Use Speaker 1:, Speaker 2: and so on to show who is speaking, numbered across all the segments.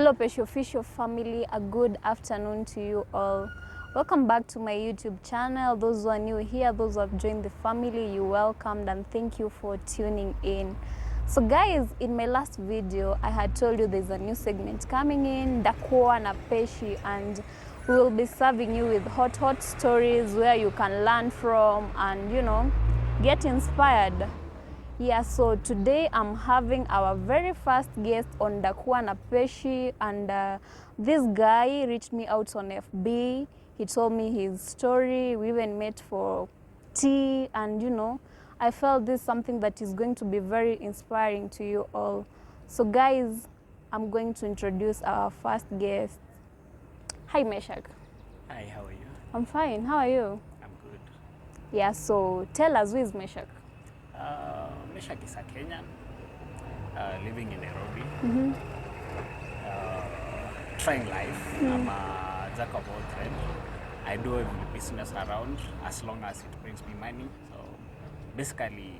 Speaker 1: Hello Peshy official family, a good afternoon to you all. Welcome back to my YouTube channel. Those who are new here, those who have joined the family, you're welcomed and thank you for tuning in. So guys, in my last video, I had told you there's a new segment coming in, Dakua na Peshy, and we will be serving you with hot stories where you can learn from and, you know, get inspired. Yeah, so today I'm having our very first guest on Dakua na Peshy, and this guy reached me out on FB. He told me his story. We even met for tea, and you know, I felt this is something that is going to be very inspiring to you all. So guys, I'm going to introduce our first guest. Hi Meshak.
Speaker 2: Hi, how are you?
Speaker 1: I'm fine. How are you?
Speaker 2: I'm good.
Speaker 1: Yeah, so tell us, who is Meshak?
Speaker 2: Meshak is a Kenyan living in Nairobi. Trying life. I'm a jack of all trades. I do every business around as long as it brings me money. So basically,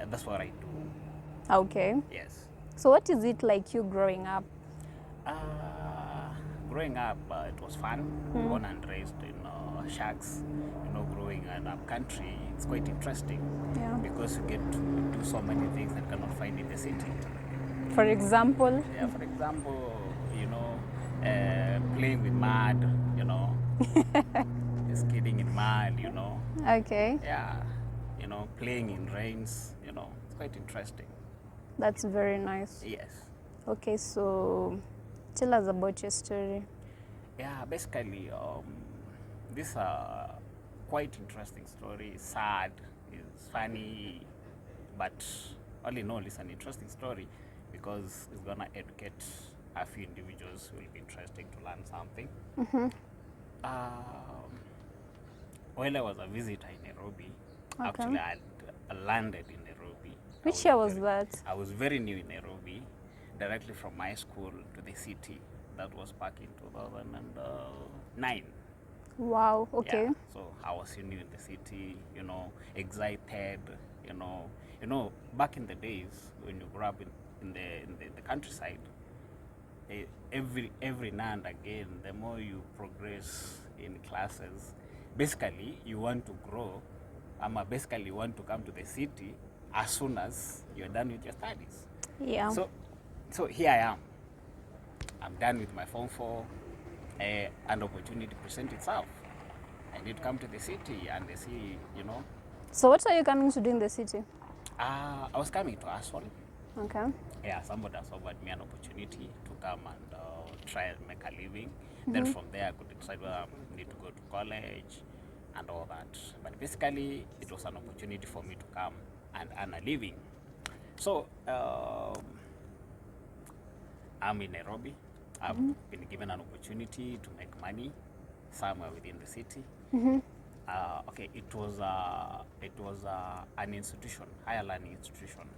Speaker 2: that's what I do.
Speaker 1: Okay.
Speaker 2: Yes.
Speaker 1: So what is it like you growing up?
Speaker 2: Growing up, it was fun. Born and raised in shacks. You know, growing in up country, it's quite interesting.
Speaker 1: Yeah.
Speaker 2: Because you get to do so many things that cannot find in the city.
Speaker 1: For example?
Speaker 2: Yeah, for example, you know, playing with mud, you know, skating in mud, you know.
Speaker 1: Okay.
Speaker 2: Yeah, you know, playing in rains, you know, it's quite interesting.
Speaker 1: That's very nice.
Speaker 2: Yes.
Speaker 1: Okay, so tell us about your story.
Speaker 2: Yeah, basically, this quite interesting story. Sad, it's funny, but all in all, it's an interesting story because it's gonna educate a few individuals who will be interested to learn something. While I was a visitor in Nairobi,
Speaker 1: Okay.
Speaker 2: actually I landed in Nairobi.
Speaker 1: Which year was that?
Speaker 2: I was very new in Nairobi, directly from my school to the city. That was back in 2009.
Speaker 1: Wow, okay.
Speaker 2: Yeah, so I was new in the city, you know, excited, you know, back in the days when you grew up in the countryside, every now and again, the more you progress in classes, basically you want to grow, basically you want to come to the city as soon as you're done with your studies.
Speaker 1: Yeah.
Speaker 2: So here I am. I'm done with my Form 4. An opportunity presents itself. I need to come to the city and see, you know.
Speaker 1: So what are you coming to do in the city?
Speaker 2: I was coming to Aswan.
Speaker 1: Okay.
Speaker 2: Yeah, somebody has offered me an opportunity to come and try and make a living. Then from there, I could decide whether I need to go to college and all that. But basically, it was an opportunity for me to come and earn a living. So I'm in Nairobi. I've been given an opportunity to make money somewhere within the city. Okay, it was an institution, higher learning institution.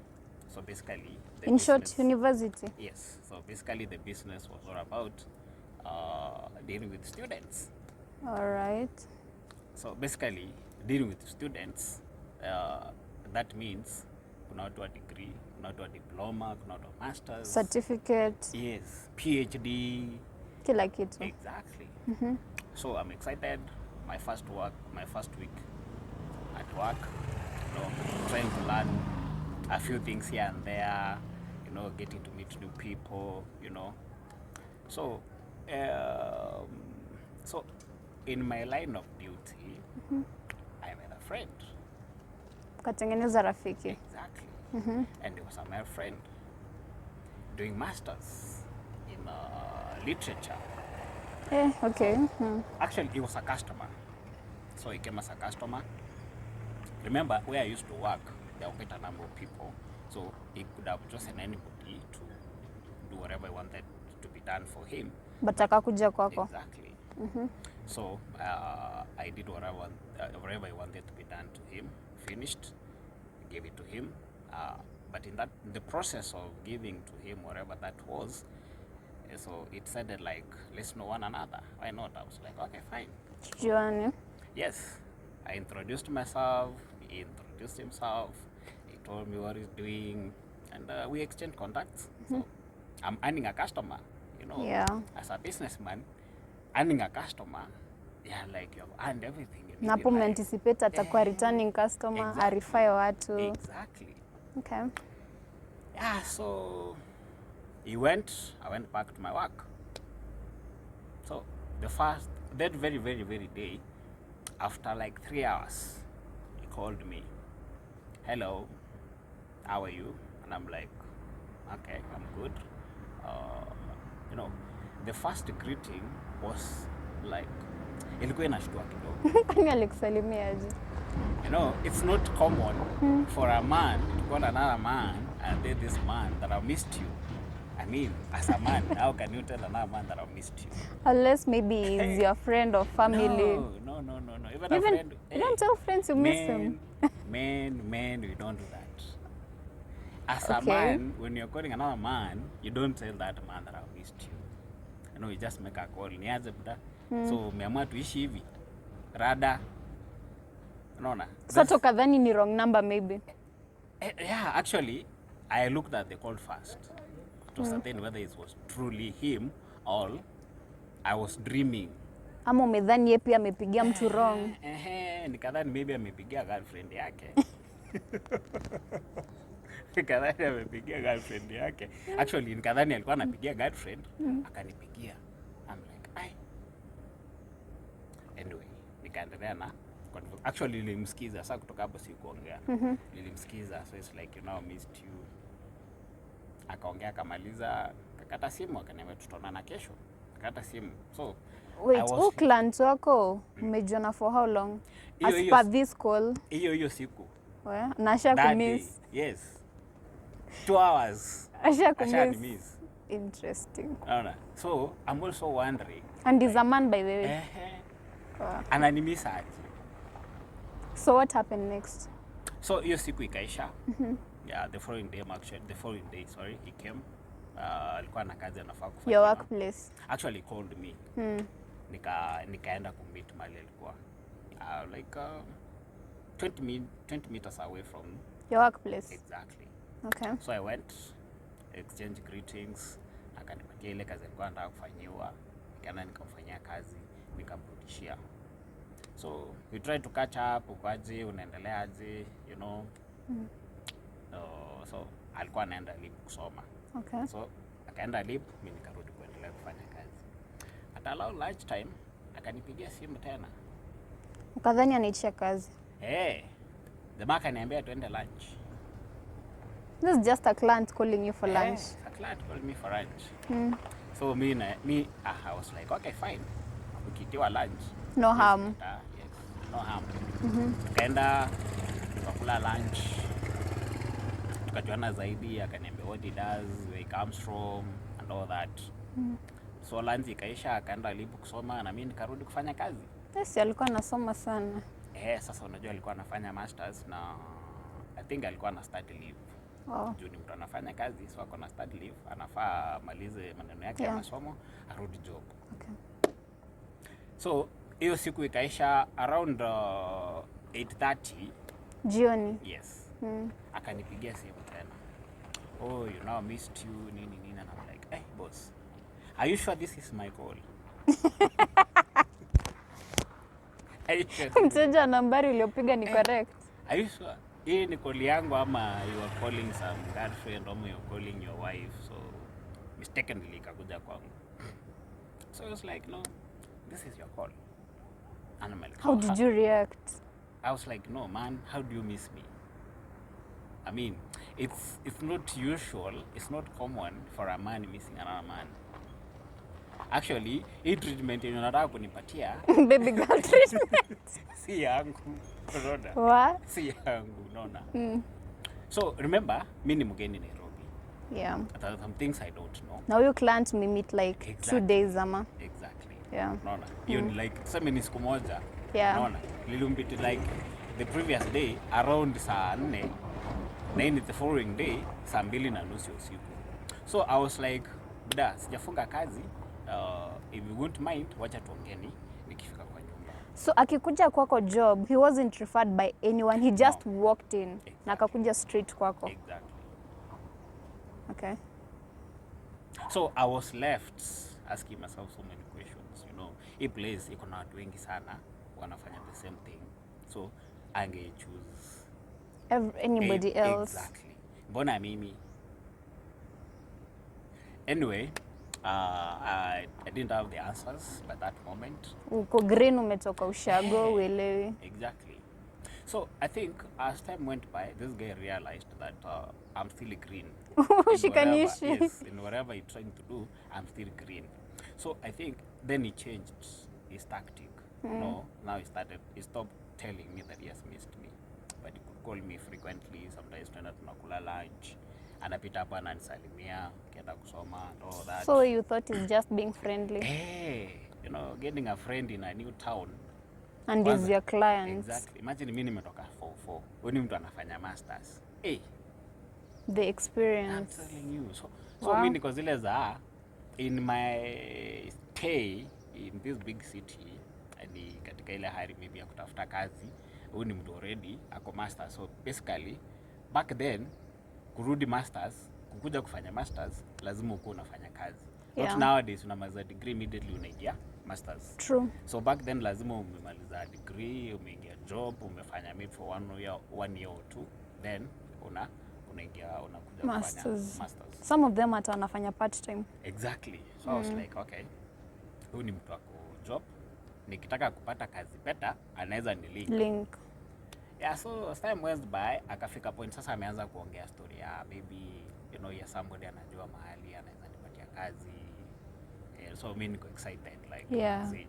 Speaker 2: So basically,
Speaker 1: In short, university?
Speaker 2: Yes. So basically, the business was all about dealing with students.
Speaker 1: All right.
Speaker 2: So basically, dealing with students, that means kuna watu wa degree, kuna watu wa diploma, kuna watu wa masters.
Speaker 1: Certificate?
Speaker 2: Yes, PhD.
Speaker 1: Kila kitu.
Speaker 2: Exactly. So I'm excited. My first week at work, you know, trying to learn a few things here and there, you know, getting to meet new people, you know. So, so in my line of duty, I met a friend.
Speaker 1: Ukatengeneza rafiki.
Speaker 2: Exactly. And he was a male friend doing masters in literature.
Speaker 1: Okay.
Speaker 2: Actually, he was a customer. So he came as a customer. Remember, where I used to work, there were quite a number of people. So he could have chosen anybody to do whatever he wanted to be done for him.
Speaker 1: But akakuja kwako.
Speaker 2: Exactly. So I did whatever he wanted to be done to him. Finished, gave it to him. But in the process of giving to him whatever that was, so it sounded like, let's know one another. Why not? I was like, okay, fine.
Speaker 1: Juani.
Speaker 2: Yes. I introduced myself. He introduced himself. He told me what he's doing. And we exchanged contacts. So I'm earning a customer. you know,
Speaker 1: Yeah.
Speaker 2: as a businessman, earning a customer, yeah, like you've earned everything.
Speaker 1: Na hapo umeanticipate atakuwa returning customer,
Speaker 2: Exactly.
Speaker 1: arify watu.
Speaker 2: Exactly.
Speaker 1: Okay.
Speaker 2: Yeah, so I went back to my work. So that very, very, very day, after like 3 hours, he called me. Hello, how are you? And I'm like, okay, I'm good. You know, the first greeting was like, ilikuwa inashtua kidogo.
Speaker 1: Kwani alikusalimia aje?
Speaker 2: You know, it's not common for a man to call another man and then this man that I missed you. I mean, as a man, how can you tell another man that I missed you?
Speaker 1: Unless maybe he's your friend or family.
Speaker 2: No. Even a friend.
Speaker 1: You don't tell friends you miss them.
Speaker 2: Men, we don't do that. As a
Speaker 1: Okay.
Speaker 2: man, when you're calling another man, you don't tell that man that I missed you. You know, you just make a call. Niaje buda. So, umeamua tuishi hivi. Rada. Unaona?
Speaker 1: So tukadhani ni wrong number maybe.
Speaker 2: Yeah, actually, I looked at the call first to ascertain whether it was truly him or I was dreaming.
Speaker 1: Ama umedhani yeye pia amepigia mtu wrong.
Speaker 2: Nikadhani maybe amepigia girlfriend yake. Nikadhani amepigia girlfriend yake. Actually, nikadhani alikuwa anapigia girlfriend, akanipigia. I'm like, ai. Anyway, nikaendelea na actually nilimsikiza, sasa kutoka hapo si kuongea. Nilimsikiza, so it's like, you know, missed you. Akaongea akamaliza, kakata simu, akaniambia tutaonana kesho. Kakata simu. So
Speaker 1: wait, client wako umejiona for how long? As per this call.
Speaker 2: Hiyo siku.
Speaker 1: Nasha kumiss.
Speaker 2: Yes. 2 hours.
Speaker 1: Asha kumiss. Interesting.
Speaker 2: So I'm also wondering.
Speaker 1: And he's a man by the way.
Speaker 2: Ananimiss aje.
Speaker 1: So what happened next?
Speaker 2: So hiyo siku ikaisha. Yeah, the following day, he came. Alikuwa na kazi anafaa kufanya.
Speaker 1: Your workplace.
Speaker 2: Actually he called me. Nikaenda kummeet mahali alikuwa. Like 20 meters away from
Speaker 1: your workplace.
Speaker 2: Exactly.
Speaker 1: Okay.
Speaker 2: So I went, exchange greetings, akanipatia ile kazi alikuwa anataka kufanyiwa, nikaenda nikamfanyia kazi, nikamrudishia. So we tried to catch up, ukaje, unaendeleaje, you know. So alikuwa anaenda lip kusoma.
Speaker 1: Okay.
Speaker 2: So akaenda lip, mimi nikarudi kuendelea kufanya kazi. At around lunch time, akanipigia simu tena.
Speaker 1: Ukadhani anaitisha kazi.
Speaker 2: The man akaniambia tuende lunch.
Speaker 1: This is just a client calling you for lunch.
Speaker 2: A client called me for lunch. So I was like, okay, fine. Ukitiwa lunch.
Speaker 1: No harm.
Speaker 2: Yes, no harm. Tukaenda, tukakula lunch. Tukajuana zaidi, akaniambia what he does, where he comes from, and all that. So lunch ikaisha, akaenda libu kusoma, na mimi nikarudi kufanya kazi.
Speaker 1: Yes, alikuwa anasoma sana.
Speaker 2: Sasa unajua alikuwa anafanya masters na I think alikuwa na study leave. Juu ni mtu anafanya kazi, so ako na study leave, anafaa malize maneno yake ya masomo, arudi job.
Speaker 1: Okay.
Speaker 2: So hiyo siku ikaisha around 8:30
Speaker 1: jioni.
Speaker 2: Yes. Akanipigia simu tena. Oh, you know, I missed you, nini. And I'm like, hey boss, are you sure this is my call?
Speaker 1: Mteja nambari uliopiga ni correct.
Speaker 2: Are you sure? Hii ni call yangu ama you are calling some girlfriend or you are calling your wife? So mistakenly ikakuja kwangu. So I was like, no, this is your call. And I'm like,
Speaker 1: how did you react?
Speaker 2: I was like, no man, how do you miss me? I mean, it's not usual, it's not common for a man missing another man. Actually, hii treatment yenye unataka kunipatia
Speaker 1: baby girl treatment
Speaker 2: si yangu, unaona?
Speaker 1: What?
Speaker 2: Si yangu, unaona? So remember, mimi ni mgeni Nairobi.
Speaker 1: Yeah.
Speaker 2: There are some things I don't know.
Speaker 1: Now you client me meet like 2 days ama.
Speaker 2: Exactly.
Speaker 1: Yeah.
Speaker 2: Unaona? Hiyo ni like tuseme ni siku moja.
Speaker 1: Yeah.
Speaker 2: Unaona? Nilimpiti like the previous day around saa 4, na in the following day saa 2:30 usiku. So I was like, buda, sijafunga kazi. If you won't mind, wacha tuongeni nikifika kwa nyumba.
Speaker 1: So akikuja kwako job, he wasn't referred by anyone. He just walked in.
Speaker 2: Exactly.
Speaker 1: Na akakuja straight kwako.
Speaker 2: Exactly.
Speaker 1: Okay.
Speaker 2: So I was left asking myself so many questions, you know. Hii place iko na watu wengi sana wanafanya the same thing. So ange choose
Speaker 1: Anybody else.
Speaker 2: exactly. Mbona mimi? Anyway, I didn't have the answers by that moment.
Speaker 1: Uko green, umetoka ushago, uelewi.
Speaker 2: Exactly. So I think as time went by, this guy realized that I'm still green.
Speaker 1: Shikanishi.
Speaker 2: Yes, in whatever he's trying to do, I'm still green. So I think then he changed his tactic. No, now he stopped telling me that he has missed me. But he could call me frequently, sometimes tunaenda tunakula lunch. Anapita hapa ananisalimia, kienda kusoma and all that.
Speaker 1: So you thought he's just being friendly?
Speaker 2: Hey, you know, getting a friend in a new town.
Speaker 1: And he's your client.
Speaker 2: Exactly. Imagine mimi nimetoka 4-4. Huyu ni mtu anafanya masters. Hey,
Speaker 1: The experience.
Speaker 2: I'm telling you. So
Speaker 1: Wow.
Speaker 2: mimi niko zile za in my stay in this big city, ni katika ile hali maybe ya kutafuta kazi. Huyu ni mtu already ako masters. So basically back then kurudi masters, kukuja kufanya masters lazima ukuwe unafanya kazi.
Speaker 1: Yeah.
Speaker 2: Not nowadays unamaliza degree immediately unaingia masters.
Speaker 1: True.
Speaker 2: So back then lazima umemaliza degree, umeingia job, umefanya maybe for 1 year or 2, then unaingia unakuja
Speaker 1: Masters.
Speaker 2: kufanya masters.
Speaker 1: Some of them hata wanafanya part time.
Speaker 2: Exactly. So I was like, okay, huyu ni mtu wako job, nikitaka kupata kazi better anaweza ni link. Yeah, so as time went by, akafika point sasa ameanza kuongea story ya maybe, you know, ya somebody anajua mahali anaweza nipatia kazi. Yeah, so mimi niko excited like,
Speaker 1: Yeah.
Speaker 2: see,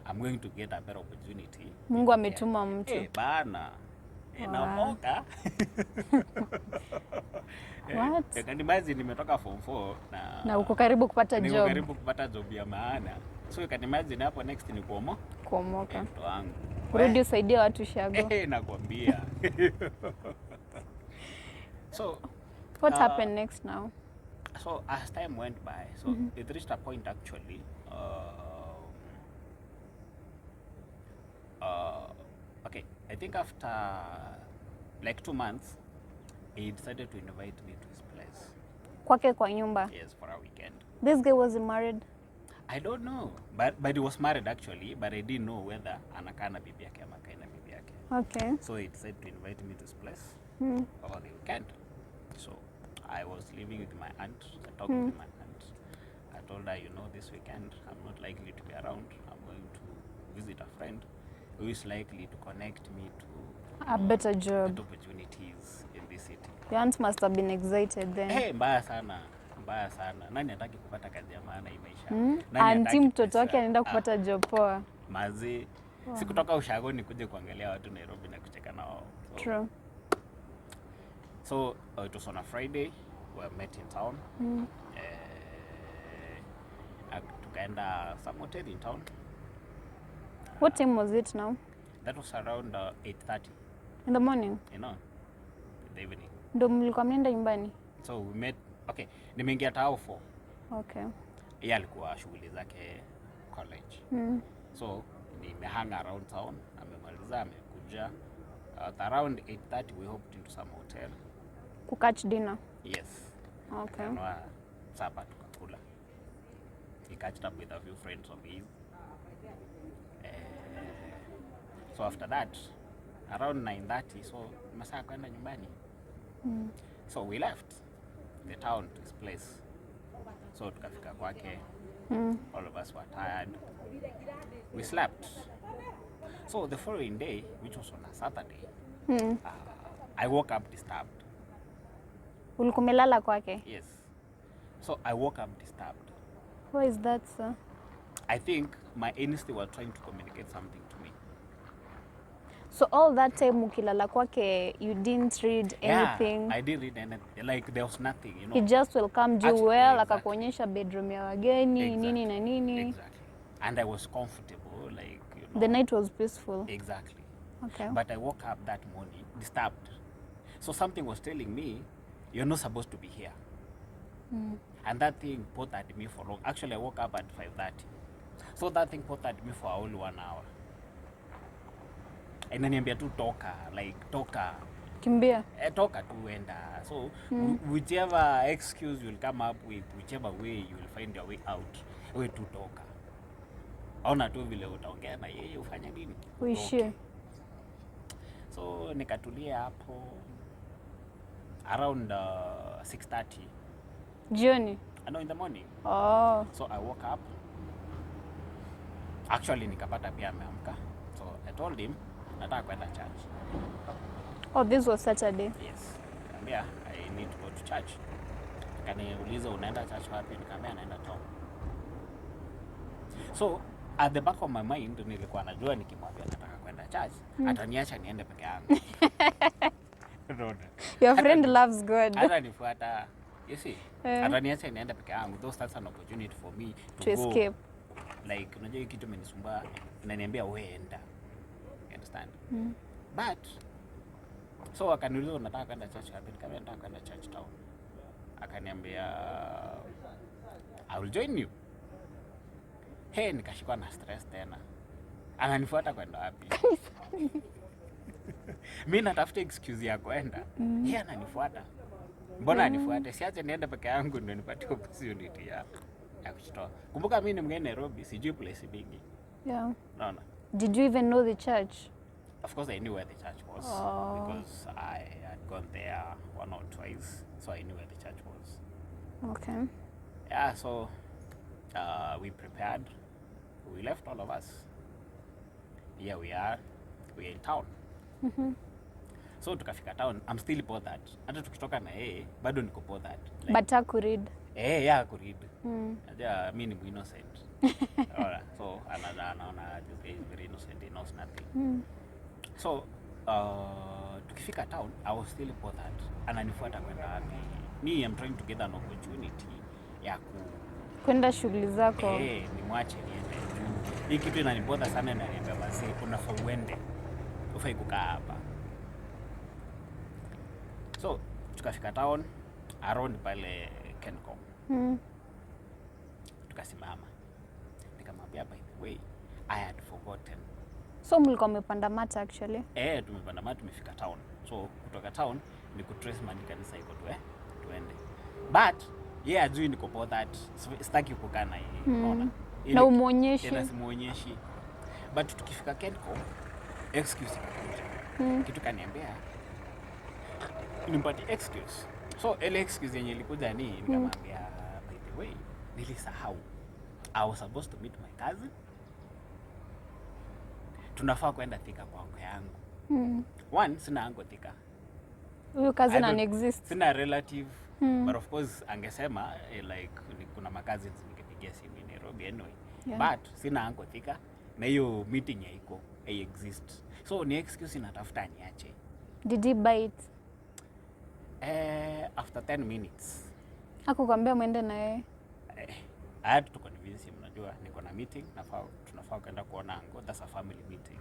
Speaker 2: I'm going to get a better opportunity.
Speaker 1: Mungu ametuma mtu.
Speaker 2: Eh, bana. Namoka.
Speaker 1: What?
Speaker 2: Can imagine nimetoka form 4
Speaker 1: na uko karibu kupata
Speaker 2: niko
Speaker 1: job.
Speaker 2: karibu kupata job ya maana. So you can imagine hapo next ni
Speaker 1: kuomoka.
Speaker 2: Mtu wangu.
Speaker 1: Kurudi usaidie watu shago.
Speaker 2: Nakwambia. So
Speaker 1: what happened next now?
Speaker 2: So as time went by, so it reached a point actually okay, I think after like 2 months he decided to invite me to his place.
Speaker 1: Kwake kwa nyumba?
Speaker 2: Yes, for a weekend.
Speaker 1: This guy wasn't married?
Speaker 2: I don't know, but he was married actually, but I didn't know whether anakaa na bibi yake ama kaina bibi yake.
Speaker 1: Okay.
Speaker 2: So he decided to invite me to his place over the weekend. So I was living with my aunt. I talked with my aunt. I told her, you know, this weekend I'm not likely to be around. I'm going to visit a friend who is likely to connect me to
Speaker 1: a better job,
Speaker 2: better opportunities in this city.
Speaker 1: Your aunt must have been excited then.
Speaker 2: Hey, mbaya sana. Nani hataki kupata kazi ya maana hii maisha?
Speaker 1: Auntie mtoto wake anaenda kupata job poa.
Speaker 2: Mazi. Si kutoka ushagoni kuja kuangalia watu Nairobi na kucheka nao.
Speaker 1: True.
Speaker 2: So it was on a Friday. We met in town. Tukaenda some hotel in town.
Speaker 1: What time was it now?
Speaker 2: That was around 8:30.
Speaker 1: In the morning?
Speaker 2: You know, in the evening.
Speaker 1: Ndo mlikuwa mnaenda nyumbani?
Speaker 2: So we met, okay, nimeingia tao 4.
Speaker 1: Okay.
Speaker 2: Yeye alikuwa shughuli zake college. So nimehang around town, amemaliza amekuja. At around 8:30 we hopped into some hotel.
Speaker 1: Kukatch dinner?
Speaker 2: Yes.
Speaker 1: Okay.
Speaker 2: Supper tukakula. He catched up with a few friends of his. So after that, around 9:30, so masaa kwenda nyumbani. So we left the town to his place. So tukafika kwake. All of us were tired. We slept. So the following day, which was on a Saturday, I woke up disturbed.
Speaker 1: Ulikuwa umelala kwake?
Speaker 2: Yes. So I woke up disturbed.
Speaker 1: Why is that, sir?
Speaker 2: I think my instinct were trying to communicate something to me.
Speaker 1: So all that time ukilala kwake, you didn't read anything?
Speaker 2: Yeah, I didn't read anything. Like there was nothing, you know.
Speaker 1: He just welcomed you
Speaker 2: Actually,
Speaker 1: well,
Speaker 2: exactly.
Speaker 1: akakuonyesha bedroom ya wageni,
Speaker 2: Exactly.
Speaker 1: nini na nini.
Speaker 2: Exactly. And I was comfortable, like, you know.
Speaker 1: The night was peaceful?
Speaker 2: Exactly.
Speaker 1: Okay.
Speaker 2: But I woke up that morning disturbed. So something was telling me, you're not supposed to be here. And that thing bothered me for long. Actually, I woke up at 5:30. So that thing bothered me for only 1 hour. Inaniambia tu toka, like toka.
Speaker 1: Kimbia.
Speaker 2: Toka tu enda. So whichever excuse you'll come up with, whichever way you'll find your way out, we tu toka. Ona tu vile utaongea na yeye ufanye nini?
Speaker 1: Uishie.
Speaker 2: So nikatulia hapo around 6:30.
Speaker 1: Jioni?
Speaker 2: No, in the morning.
Speaker 1: Oh.
Speaker 2: So I woke up. Actually nikapata pia ameamka. So I told him nataka kwenda church.
Speaker 1: Oh, this was Saturday?
Speaker 2: Yes. Nikamwambia I need to go to church. Akaniuliza unaenda church wapi? Nikamwambia naenda town. So at the back of my mind nilikuwa najua nikimwambia nataka kwenda church, ataniacha niende peke yangu.
Speaker 1: Your friend loves God.
Speaker 2: Atanifuata. You see? Ataniacha niende peke yangu. Though that's an opportunity for me to go,
Speaker 1: escape.
Speaker 2: Like unajua hiki kitu imenisumbua, inaniambia wewe enda. You understand? But so akaniuliza unataka kwenda church wapi? Nikamwambia nataka kwenda church town. Akaniambia I will join you. Hey, nikashikwa na stress tena. Ananifuata kwenda wapi? Mimi natafuta excuse ya kwenda. Yeye ananifuata. Mbona anifuate? Siache niende peke yangu ndio nipate opportunity ya kuchitoa. Kumbuka mimi ni mgeni Nairobi, sijui place mingi.
Speaker 1: Yeah.
Speaker 2: Naona.
Speaker 1: Did you even know the church?
Speaker 2: Of course I knew where the church was because I had gone there one or twice, so I knew where the church was.
Speaker 1: Okay.
Speaker 2: Yeah, so we prepared. We left all of us. Here we are. We are in town. So tukafika town. I'm still bothered. Hata tukitoka na yeye bado niko bothered.
Speaker 1: Like, but hakuread.
Speaker 2: Yeah, hakuread. Najua mimi ni innocent. Alright. So anaona he's very innocent. He knows nothing. So tukifika town, I was still bothered. Ananifuata kwenda wapi? Me, I'm trying to get an opportunity ya
Speaker 1: kwenda shughuli zako.
Speaker 2: Nimwache niende juu. Hii kitu inanibotha sana na niambia basi unafaa uende. Ufai kukaa hapa. So tukafika town around pale Kencom. Tukasimama. Nikamwambia by the way, I had forgotten.
Speaker 1: So mlikuwa mmepanda mata actually?
Speaker 2: Tumepanda mata, tumefika town. So kutoka town ni kutrace mani kanisa iko tuende. But ajui niko bothered. Sitaki kukaa na yeye. Unaona?
Speaker 1: Na umuonyeshi.
Speaker 2: Tena simuonyeshi. But tukifika Kencom, excuse ikakuja. Kitu kaniambia nimpatie excuse. So ile excuse yenye ilikuja ni nikamwambia by the way, nilisahau. I was supposed to meet my cousin. Tunafaa kwenda Thika kwa uncle yangu. One, sina uncle Thika.
Speaker 1: Huyo cousin an-exist.
Speaker 2: Sina relative. But of course angesema like kuna cousins nikipigia simu in Nairobi anyway. Yeah. But sina uncle Thika na hiyo meeting haiko, exist. So ni excuse natafuta niache.
Speaker 1: Did he bite?
Speaker 2: After 10 minutes.
Speaker 1: Hakukwambia muende na yeye?
Speaker 2: I had to convince him, unajua niko na meeting, tunafaa kwenda kuona uncle, that's a family meeting.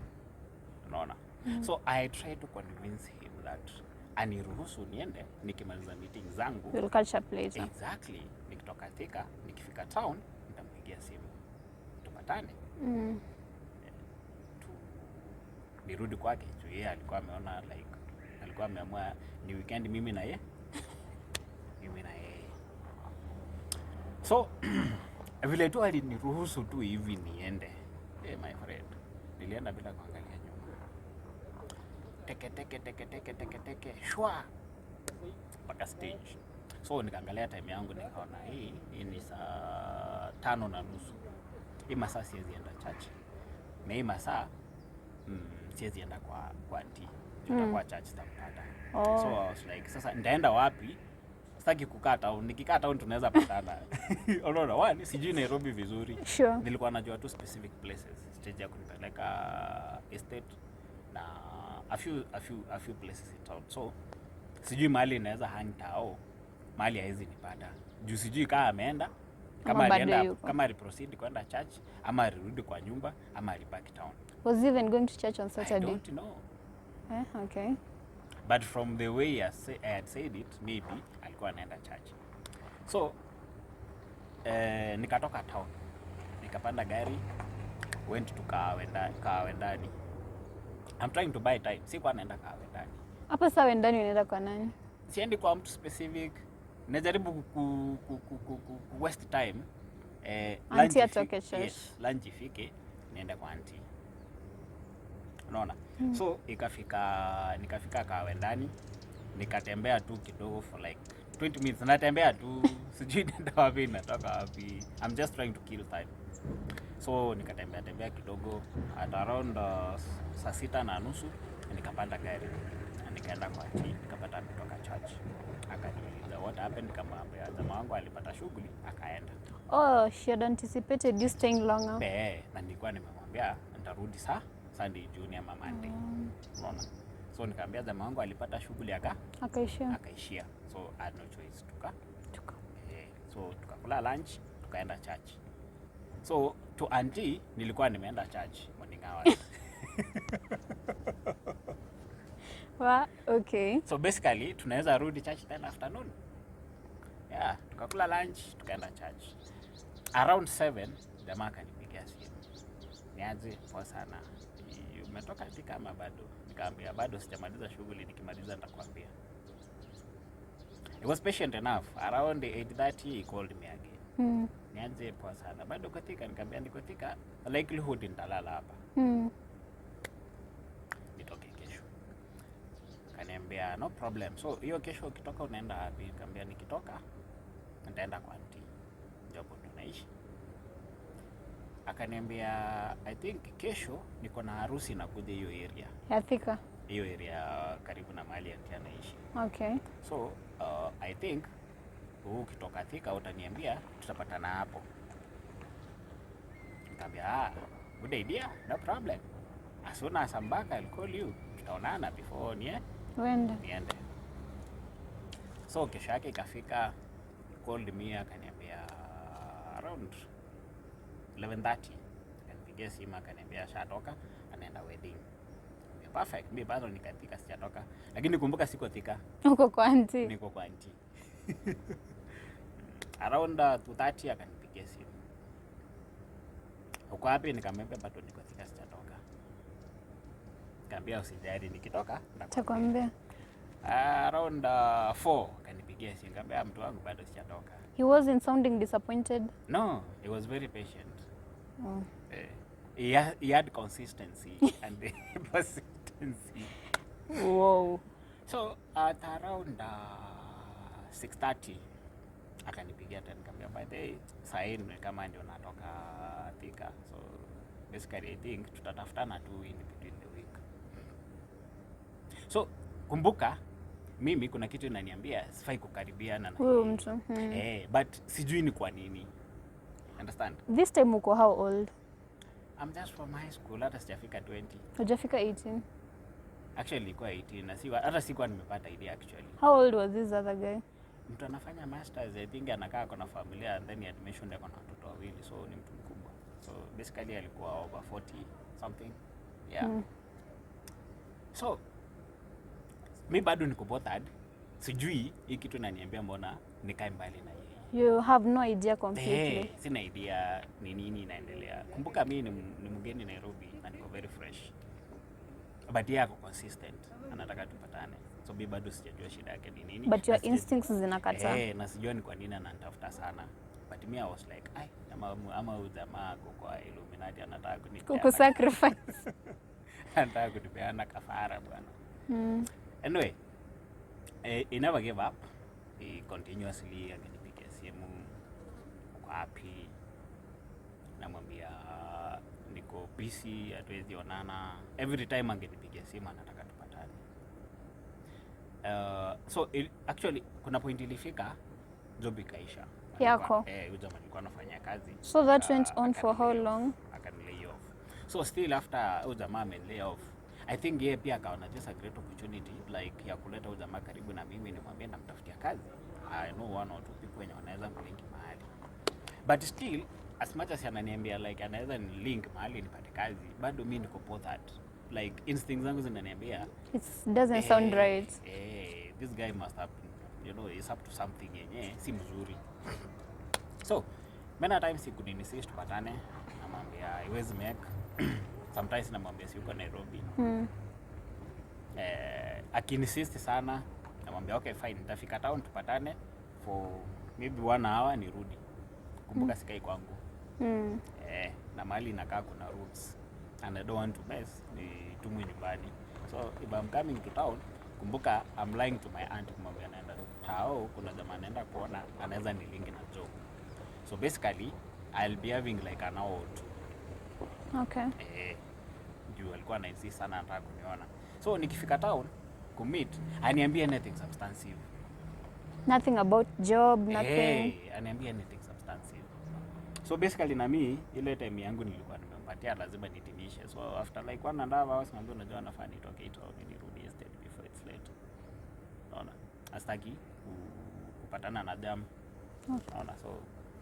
Speaker 2: Unaona? So I tried to convince him that aniruhusu niende nikimaliza meeting zangu.
Speaker 1: We'll catch up later.
Speaker 2: Exactly. Nikitoka Thika, nikifika town, nitampigia simu. Tupatane. Nirudi kwake. Yeye alikuwa ameona like alikuwa ameamua ni weekend mimi na yeye. So vile tu aliniruhusu tu hivi niende. My friend. Nilienda bila kuangalia nyuma. Teke shwa mpaka stage. So nikaangalia time yangu nikaona hii ni saa 5:30. Hii masaa siwezi enda church. Na hii masaa siwezi enda kwa auntie. Tutakuwa church tutapata. So I was like sasa nitaenda wapi? Sitaki kukaa town. Nikikaa town tunaweza patana. Unaona one sijui Nairobi vizuri.
Speaker 1: Sure.
Speaker 2: Nilikuwa najua tu specific places. Stage ya kunipeleka estate na a few places in town. So sijui mahali naweza hang tao. Mahali haizi nipata. Juu sijui kama ameenda, kama alienda, kama aliproceed kwenda church, ama alirudi kwa nyumba, ama alibaki town.
Speaker 1: Was he even going to church on Saturday?
Speaker 2: I don't know.
Speaker 1: Okay.
Speaker 2: But from the way I had said it, maybe alikuwa anaenda church. So nikatoka town. Nikapanda gari, went to Kawendani. I'm trying to buy time. Sikuwa naenda Kawendani.
Speaker 1: Hapa sasa wewe ndani unaenda kwa nani?
Speaker 2: Siendi kwa mtu specific. Najaribu ku waste time.
Speaker 1: Auntie atoke church.
Speaker 2: Yes, lunch ifike niende kwa auntie. Unaona? So nikafika kawe ndani, nikatembea tu kidogo for like 20 minutes. Natembea tu sijui nenda wapi natoka wapi. I'm just trying to kill time. So nikatembea kidogo at around saa 6:30 nikapanda gari. Nikaenda kwa auntie, nikapata ametoka church. Akaniuliza what happened, nikamwambia jamaa wangu alipata shughuli akaenda.
Speaker 1: Oh, she had anticipated you staying longer.
Speaker 2: Na nilikuwa nimemwambia nitarudi saa Sunday Junior mama Monday. Unaona? So nikamwambia jamaa wangu alipata shughuli akaishia. So I had no choice so tukakula lunch, tukaenda church. So to auntie nilikuwa nimeenda church morning hours.
Speaker 1: Okay.
Speaker 2: So basically tunaweza rudi church then afternoon. Yeah, tukakula lunch, tukaenda church. Around 7 jamaa akanipigia simu. Niaje, poa sana. Umetoka Thika ama bado? Nikamwambia bado sijamaliza shughuli, nikimaliza nitakwambia. He was patient enough. Around 8:30 he called me again. Niaje, poa sana. Bado uko Thika? Nikamwambia niko Thika. Likelihood nitalala hapa. Nitoke kesho. Kaniambia no problem. So hiyo kesho ukitoka unaenda wapi? Nikamwambia nikitoka nitaenda kwa auntie. Jopo tunaishi. Akaniambia I think kesho niko na harusi nakuja hiyo area.
Speaker 1: Ya Thika.
Speaker 2: Hiyo area karibu na mahali auntie anaishi.
Speaker 1: Okay.
Speaker 2: So I think ukitoka Thika utaniambia tutapatana hapo. Nikamwambia good idea, no problem. As soon as I'm back I'll call you. Tutaonana before niende. So kesho yake ikafika, called me akaniambia around 11:30 akanipigia simu akaniambia shatoka anaenda wedding. Perfect. Mimi bado nikatika sijatoka. Lakini kumbuka siko Thika.
Speaker 1: Uko kwa auntie.
Speaker 2: Niko kwa auntie. Around 2:30 akanipigia simu. Uko wapi? Nikamwambia bado niko Thika sijatoka. Nikamwambia usijali nikitoka
Speaker 1: nitakwambia.
Speaker 2: Around 4 akanipigia simu nikamwambia mtu wangu bado sijatoka.
Speaker 1: He wasn't sounding disappointed.
Speaker 2: No, he was very patient. He had consistency and persistency.
Speaker 1: Wow.
Speaker 2: So at around 6:30 akanipigia tena nikamwambia by the way saini kama ndio natoka Thika. So basically I think tutatafutana tu in between the week. So kumbuka mimi kuna kitu inaniambia sifai kukaribiana na
Speaker 1: huyo mtu.
Speaker 2: But sijui ni kwa nini. Understand?
Speaker 1: This time uko how old?
Speaker 2: I'm just from high school, hata sijafika 20.
Speaker 1: Hujafika 18?
Speaker 2: Actually nilikuwa 18 na hata sikuwa nimepata idea actually.
Speaker 1: How old was this other guy?
Speaker 2: Mtu anafanya masters, I think anakaa kwa familia and then he had mentioned ako na watoto wawili, so ni mtu mkubwa. So basically alikuwa over 40 something. Yeah. So mi bado niko bothered. Sijui hii kitu inaniambia mbona nikae mbali na yeye.
Speaker 1: You have no idea completely.
Speaker 2: Sina idea ni nini inaendelea. Kumbuka mimi ni mgeni Nairobi na niko very fresh. But yeye ako consistent. Anataka tupatane. So mimi bado sijajua shida yake ni nini.
Speaker 1: But your instincts zinakataa.
Speaker 2: Na sijua ni kwa nini ananitafuta sana. But me I was like, ama ujamaa kwa Illuminati anataka
Speaker 1: kusacrifice.
Speaker 2: Anataka kunipeana kafara bwana. Anyway, he never gave up. He continuously akinipigia simu, uko wapi? Namwambia niko busy, hatuwezi onana. Every time angenipigia simu anataka tupatane. So actually kuna point ilifika job ikaisha.
Speaker 1: Yako.
Speaker 2: Huyo jamaa alikuwa anafanya kazi.
Speaker 1: So that went on for how long?
Speaker 2: Akanilay off. So still after huyo jamaa amenilay off, I think yeye pia akaona this a great opportunity like ya kuleta huyo jamaa karibu na mimi, nimwambie namtafutia kazi. I know one or two people wenye wanaweza mlink mahali. But still as much as ananiambia like anaweza ni link mahali nipate kazi, bado mimi niko bothered. Like instincts zangu zinaniambia
Speaker 1: it doesn't sound right.
Speaker 2: This guy must have, is up to something yenye si mzuri. So many times he could insist tupatane, namwambia haiwezi make. Sometimes namwambia si uko Nairobi. Akinisist sana namwambia okay fine, nitafika town tupatane for maybe 1 hour nirudi. Kumbuka sikai kwangu. Na mahali nakaa kuna roots and I don't want to mess ni tumwe nyumbani. So if I'm coming to town, kumbuka I'm lying to my aunt kumwambia naenda tao, kuna jamaa naenda kuona anaweza nilingi na job. So basically I'll be having like an hour or two.
Speaker 1: Okay.
Speaker 2: Juu alikuwa anainsist sana anataka kuniona. So nikifika town kumit, aniambia anything substantive.
Speaker 1: Nothing about job, nothing.
Speaker 2: Aniambia anything substantive. So basically na mimi ile time yangu nilikuwa nimempatia lazima nitimishe. So after like 1.5 hours naambia unajua nafaa nitoke ito nirudi instead before it's late. Unaona? Astaki kupatana na jam. Unaona? So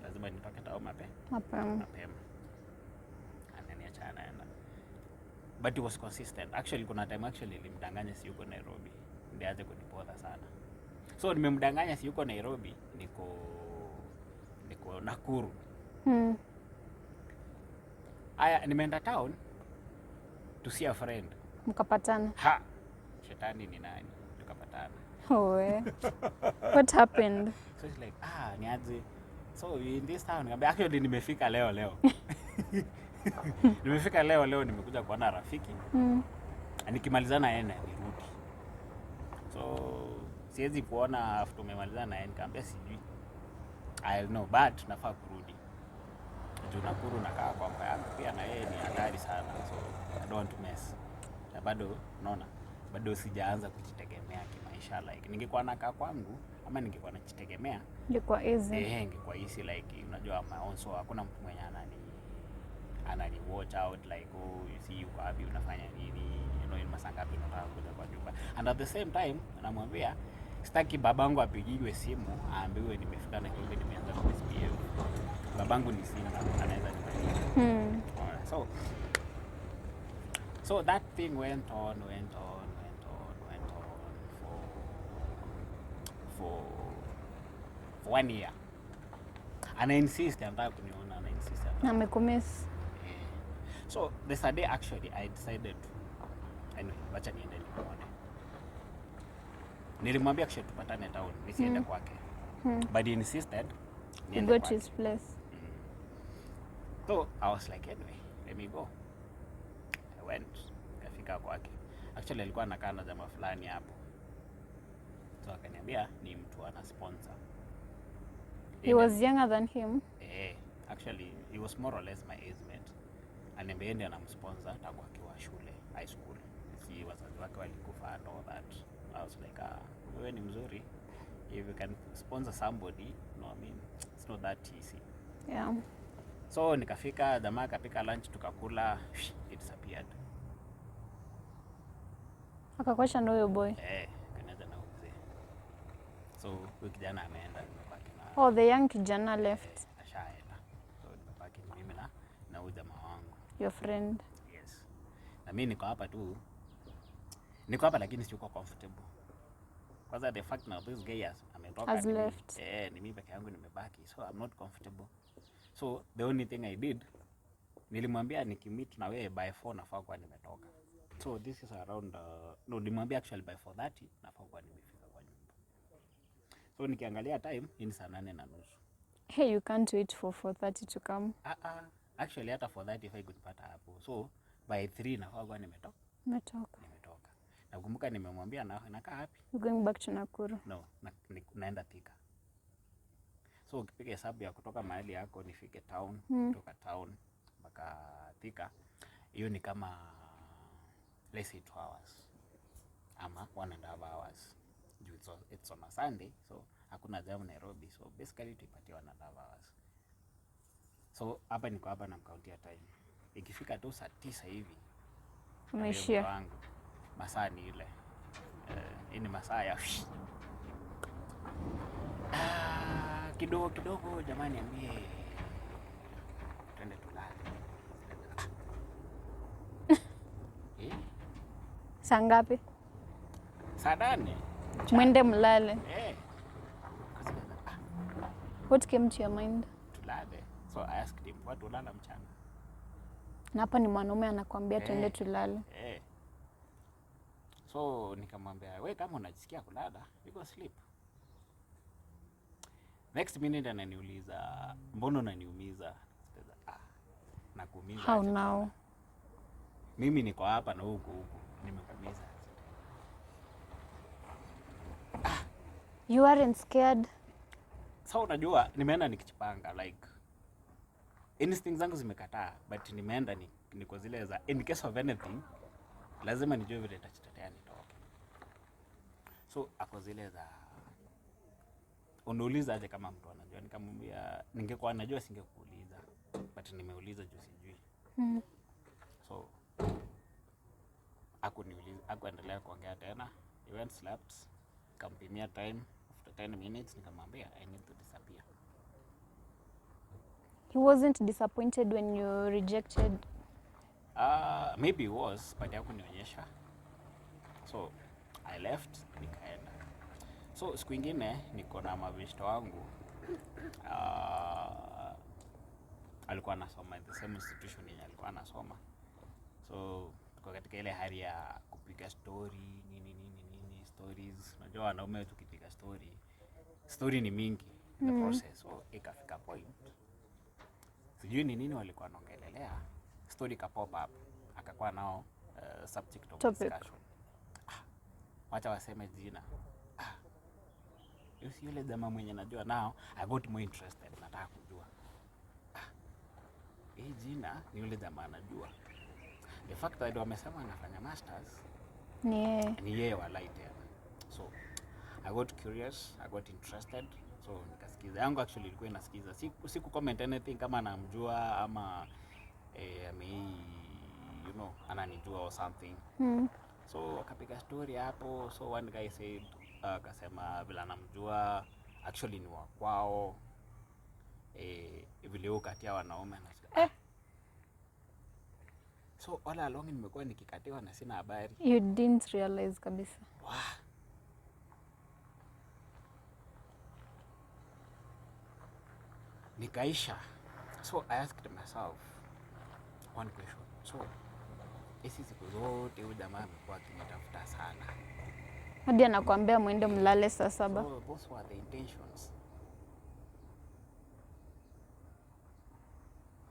Speaker 2: lazima nitoke town mapema. Ananiacha naenda. But it was consistent. Actually kuna time actually nilimdanganya si yuko Nairobi. Ndiye aje kunipotha sana. So nimemdanganya si yuko Nairobi, niko Nakuru. Aya nimeenda town to see a friend.
Speaker 1: Mkapatana.
Speaker 2: Shetani ni nani? Tukapatana.
Speaker 1: What happened?
Speaker 2: So it's like niaje. So in this town actually nimefika leo. Nimefika leo nimekuja kuona rafiki. Nikimalizana yeye nirudi. So siwezi kuona after umemalizana yeye nikamwambia sijui. I know but nafaa kurudi. Juu Nakuru nakaa kwa mpa yangu pia na yeye ni hatari sana. So I don't want to mess. Na bado unaona bado sijaanza kujitegemea kimaisha like ningekuwa nakaa kwangu ama ningekuwa najitegemea
Speaker 1: ingekuwa easy.
Speaker 2: Ingekuwa easy like unajua my own, so hakuna mtu mwenye anani watch out like you see uko wapi unafanya nini, ni masaa ngapi unataka kuja kwa nyumba. And at the same time namwambia sitaki babangu apigiwe simu aambiwe nimefika na hivi nimeanza kumisbehave. Babangu ni simba, anaweza nifanyia. So that thing went on for 1 year. And I insist anataka kuniona,
Speaker 1: na amekumiss.
Speaker 2: So this day actually I decided anyway wacha niende nimuone. Nilimwambia kisha tupatane town nisiende kwake. But he insisted
Speaker 1: niende to his place.
Speaker 2: So I was like anyway let me go. I went kafika kwake. Actually alikuwa anakaa na jamaa fulani hapo. So akaniambia ni mtu ana sponsor.
Speaker 1: He was younger than him.
Speaker 2: Actually he was more or less my age mate. Ananiambia ndiye anamsponsor tangu akiwa shule, high school. Si wazazi wake walikufa and all that. I was like wewe ni mzuri. If you can sponsor somebody, no I mean it's not that easy.
Speaker 1: Yeah.
Speaker 2: So nikafika, jamaa akapika lunch tukakula, it disappeared.
Speaker 1: Akakwasha na huyo boy.
Speaker 2: Kanaja na mzee. So huyo kijana ameenda, nimebaki na
Speaker 1: the young kijana left.
Speaker 2: Ashaenda. So nimebaki mimi na huyo jamaa wangu.
Speaker 1: Your friend.
Speaker 2: Yes. Na mimi niko hapa tu. Niko hapa lakini siko comfortable. Kwanza the fact now this guy ametoka
Speaker 1: has left.
Speaker 2: Ni mimi peke yangu nimebaki, so I'm not comfortable. So the only thing I did, nilimwambia nikimit na wewe by 4 nafaa kwa nimetoka. So this is around nilimwambia actually by 4:30 nafaa kwa nimefika kwa nyumba. So nikiangalia time ni saa 8:30.
Speaker 1: Hey, you can't wait for 4:30 to come.
Speaker 2: Actually hata 4:30 if I could pata hapo. So by 3 nafaa kwa nimetoka. Nimetoka. Nakumbuka nimemwambia nakaa wapi?
Speaker 1: You're going back to Nakuru?
Speaker 2: No, naenda Thika. So ukipiga hesabu ya kutoka mahali yako nifike town, kutoka town mpaka Thika, hiyo ni kama let's say 2 hours ama 1.5 hours. It's on a Sunday, so hakuna jam Nairobi, so basically tuipatie 1.5 hours. So hapa niko hapa na mkauntia time. Ikifika tu saa 9 hivi
Speaker 1: umeishia.
Speaker 2: Masaa ni ile. Ini masaa ya kidogo jamani, ambie twende tulale.
Speaker 1: Saa ngapi?
Speaker 2: Saa 8.
Speaker 1: Mwende mlale. What came to your mind?
Speaker 2: Tulale. So I asked him, watu ulala mchana?
Speaker 1: Na hapa ni mwanaume anakuambia twende tulale.
Speaker 2: So nikamwambia we kama unajisikia kulala you go sleep. Next minute ananiuliza mbona unaniumiza? Nakuumiza.
Speaker 1: How now?
Speaker 2: Mimi niko hapa na huko nimekuumiza.
Speaker 1: You aren't scared?
Speaker 2: So unajua nimeenda nikijipanga like instincts zangu zimekataa but nimeenda niko zile za in case of anything lazima nijue vile nitajitetea nitoke. So ako zile za unauliza aje kama mtu anajua. Nikamwambia ningekuwa najua singekuuliza but nimeuliza juu sijui. So akuniuliza, akuendelea kuongea tena. He went slept. Kampimia time after 10 minutes nikamwambia I need to disappear.
Speaker 1: He wasn't disappointed when you rejected?
Speaker 2: Maybe he was, but hakunionyesha. So I left, nikaenda. So siku ingine niko na mabeshte wangu alikuwa anasoma in the same institution yenye alikuwa anasoma. So tuko katika ile hali ya kupiga story nini stories. Unajua wanaume tukipiga story ni mingi in the process. So ikafika point sijui ni nini walikuwa wanaongelelea, story ka pop up akakuwa nao subject of discussion. Wacha waseme jina. Yule jamaa mwenye najua now I got more interested, nataka kujua. Hii jina ni yule jamaa najua. The fact that wamesema anafanya masters ni yeye walai tena. So I got curious, I got interested. So nikasikiza. Yangu actually ilikuwa inasikiza. Siku comment anything kama anamjua ama ananijua or something. So akapiga story hapo. So one guy said akasema vile anamjua actually ni wa kwao. Vile ukatia wanaume na so all along nimekuwa nikikatiwa na sina habari.
Speaker 1: You didn't realize kabisa.
Speaker 2: Wow. Nikaisha. So I asked myself one question. So hizi siku zote huyu jamaa amekuwa akinitafuta sana.
Speaker 1: Hadi anakuambia mwende mlale saa 7.
Speaker 2: So those were the intentions.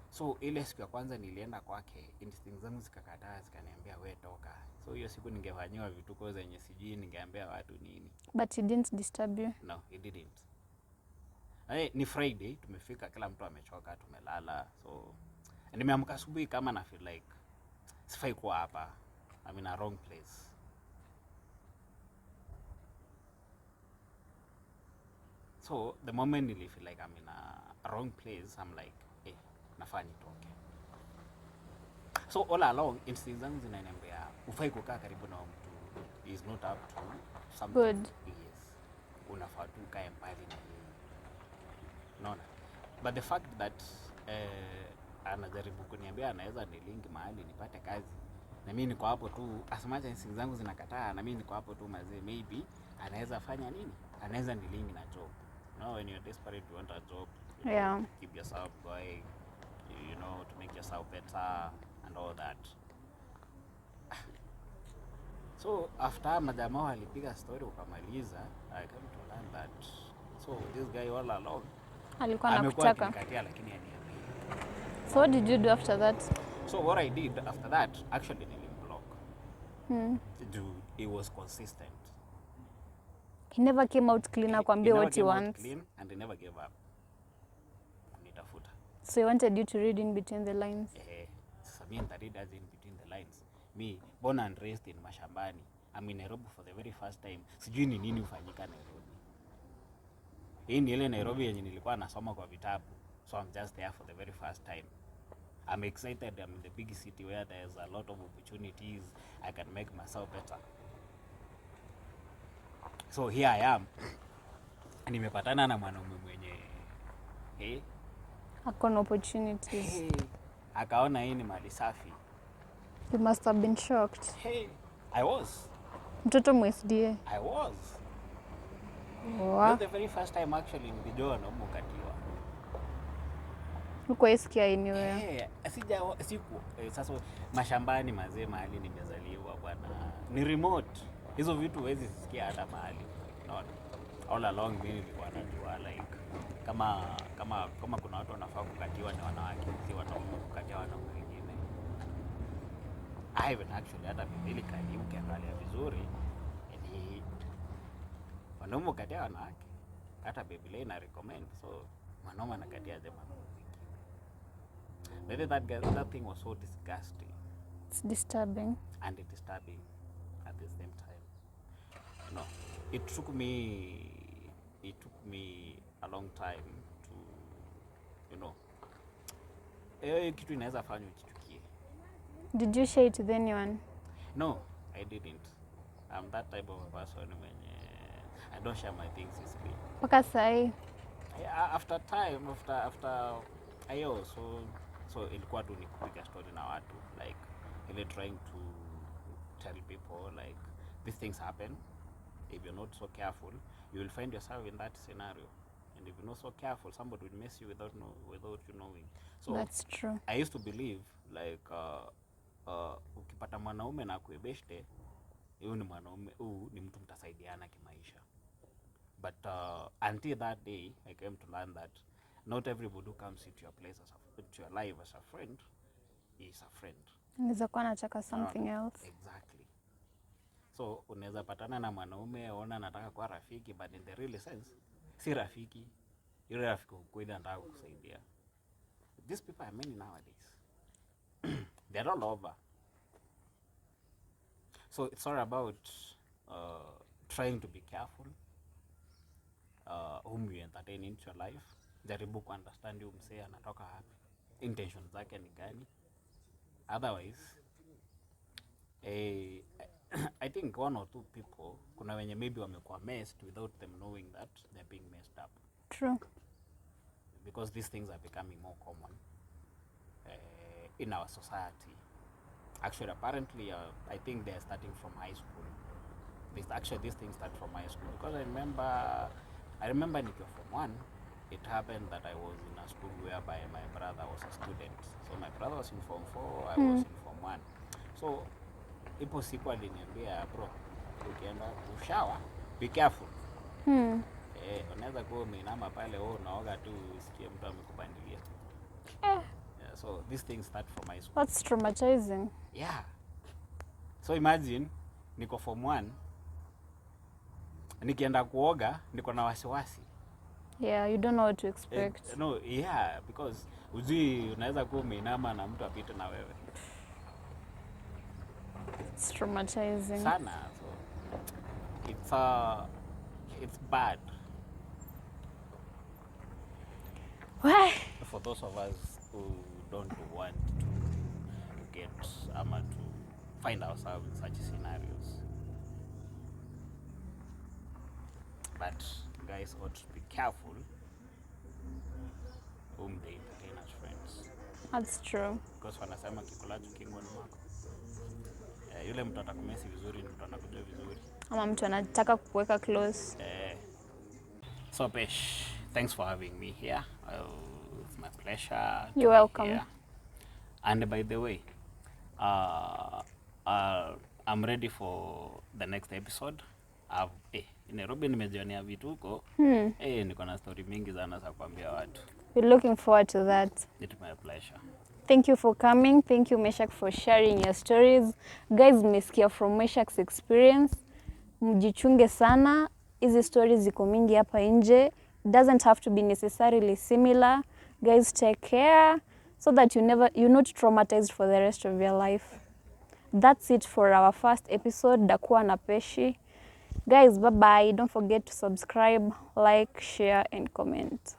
Speaker 2: So ile siku ya kwanza nilienda kwake, instincts zangu zikakataa, zikaniambia we toka. So hiyo siku ningefanyiwa vituko zenye sijui ningeambia watu nini.
Speaker 1: But he didn't disturb you?
Speaker 2: No, he didn't. Ni Friday, tumefika, kila mtu amechoka, tumelala. So nimeamka asubuhi kama na feel like sifai kuwa hapa. I'm in a wrong place. So the moment nili feel like I'm in a wrong place, I'm like, nafaa nitoke. So all along instincts zangu zinaniambia ufai kukaa karibu na mtu is not up to something.
Speaker 1: Good.
Speaker 2: Yes. Unafaa tu kae mbali na yeye. Unaona? But the fact that anajaribu kuniambia anaweza nilingi mahali nipate kazi na mimi niko hapo tu, as much as instincts zangu zinakataa na mimi niko hapo tu mazee, maybe anaweza fanya nini? Anaweza nilingi na job. You know, when you're desperate you want a job, you know, keep yourself going, you know, to make yourself better and all that. So after majamaa walipiga story ukamaliza, I came to learn that so this guy all along
Speaker 1: alikuwa anakutaka
Speaker 2: lakini aniambia.
Speaker 1: So what did you do after that?
Speaker 2: So what I did after that, actually nilimblock. He was consistent.
Speaker 1: He never came out clean akwambia what he wants.
Speaker 2: Clean and he never gave up. Nitafuta.
Speaker 1: So he wanted you to read in between the lines.
Speaker 2: Sasa mimi nitaread as in between the lines. Me born and raised in mashambani. I'm in Nairobi for the very first time. Sijui ni nini ufanyika Nairobi. Hii ni ile Nairobi yenye nilikuwa nasoma kwa vitabu. So I'm just there for the very first time. I'm excited. I'm in the big city where there's a lot of opportunities. I can make myself better. So here I am. Nimepatana na mwanaume mwenye
Speaker 1: akona opportunities.
Speaker 2: Akaona hii ni mali safi.
Speaker 1: You must have been shocked.
Speaker 2: I was.
Speaker 1: Mtoto mwesdie.
Speaker 2: I was.
Speaker 1: Wow.
Speaker 2: The very first time actually nilijua na mkatiwa.
Speaker 1: Uko isikia anywhere?
Speaker 2: Siku sasa mashambani mazee mahali nimezaliwa bwana. Ni remote. Hizo vitu huwezi sikia hata mahali. Unaona? All along mimi nilikuwa najua like kama kuna watu wanafaa kukatiwa ni wanawake, si wanaume kukatia wanaume wengine. I even actually hata Biblia kali ukiangalia vizuri ni wanaume kukatia wanawake. Hata Biblia ina recommend, so mwanaume anakatia jamaa mwingine. Maybe that thing was so disgusting.
Speaker 1: It's disturbing.
Speaker 2: And disturbing at the same time. You know, it took me a long time to, you know, kitu inaweza fanya ujichukie.
Speaker 1: Did you share it with anyone?
Speaker 2: No, I didn't. I'm that type of a person when I don't share my things easily.
Speaker 1: Mpaka sahi.
Speaker 2: After time, after ayo, so ilikuwa tu ni kupiga story na watu, like really trying to tell people like these things happen. If you're not so careful, you will find yourself in that scenario. And if you're not so careful, somebody will mess you without you knowing. So
Speaker 1: that's true.
Speaker 2: I used to believe like ukipata mwanaume na kuebeshte, huyu ni mwanaume, huyu ni mtu mtasaidiana kimaisha. But until that day, I came to learn that not everybody who comes into your place to your life as a friend is a friend.
Speaker 1: Unaweza kuwa anataka something else.
Speaker 2: Exactly. So unaweza patana na mwanaume ona anataka kuwa rafiki, but in the real sense si rafiki. Yule rafiki ukweli anataka kukusaidia. These people are many nowadays. They're all over. So it's all about trying to be careful whom you entertain into your life. Jaribu ku understand huyu msee anatoka wapi, intentions zake ni gani. Otherwise I think one or two people kuna wenye maybe wamekuwa messed without them knowing that they're being messed up.
Speaker 1: True.
Speaker 2: Because these things are becoming more common in our society. Actually, apparently, I think they're starting from high school. These things start from high school. Because I remember nikiwa form 1, it happened that I was in a school whereby my brother was a student. So my brother was in form 4, I was in form 1. So ipo siku aliniambia, bro, ukienda kushower, be careful. Unaweza kuwa umeinama pale unaoga tu usikie mtu amekubandilia. Yeah, so these things start from high school.
Speaker 1: That's traumatizing.
Speaker 2: Yeah. So imagine niko form 1, nikienda kuoga niko na wasiwasi.
Speaker 1: Yeah, you don't know what to expect.
Speaker 2: No, yeah, because ujui unaweza kuwa umeinama na mtu apite na wewe.
Speaker 1: It's traumatizing.
Speaker 2: Sana. So it's bad.
Speaker 1: Why?
Speaker 2: For those of us who don't want to get to find ourselves in such scenarios. But guys ought to be careful whom they entertain as friends.
Speaker 1: That's true.
Speaker 2: Because wanasema kikulacho kingoni mwako. Yule mtu atakumesi vizuri, mtu anakujua vizuri.
Speaker 1: Ama mtu anataka kukuweka close.
Speaker 2: So Pesh, thanks for having me here. It's my pleasure.
Speaker 1: You're welcome.
Speaker 2: Here. And by the way, I'm ready for the next episode. Nairobi nimejionea vitu huko. Niko na story mingi sana za kuambia watu.
Speaker 1: We're looking forward to that.
Speaker 2: It's my pleasure.
Speaker 1: Thank you for coming. Thank you, Meshak, for sharing your stories. Guys, mmesikia from Meshak's experience. Mjichunge sana. Hizi stories ziko mingi hapa nje. It doesn't have to be necessarily similar. Guys, take care so that you're not traumatized for the rest of your life. That's it for our first episode, Dakua na Peshy. Guys, bye-bye. Don't forget to subscribe, like, share, and comment.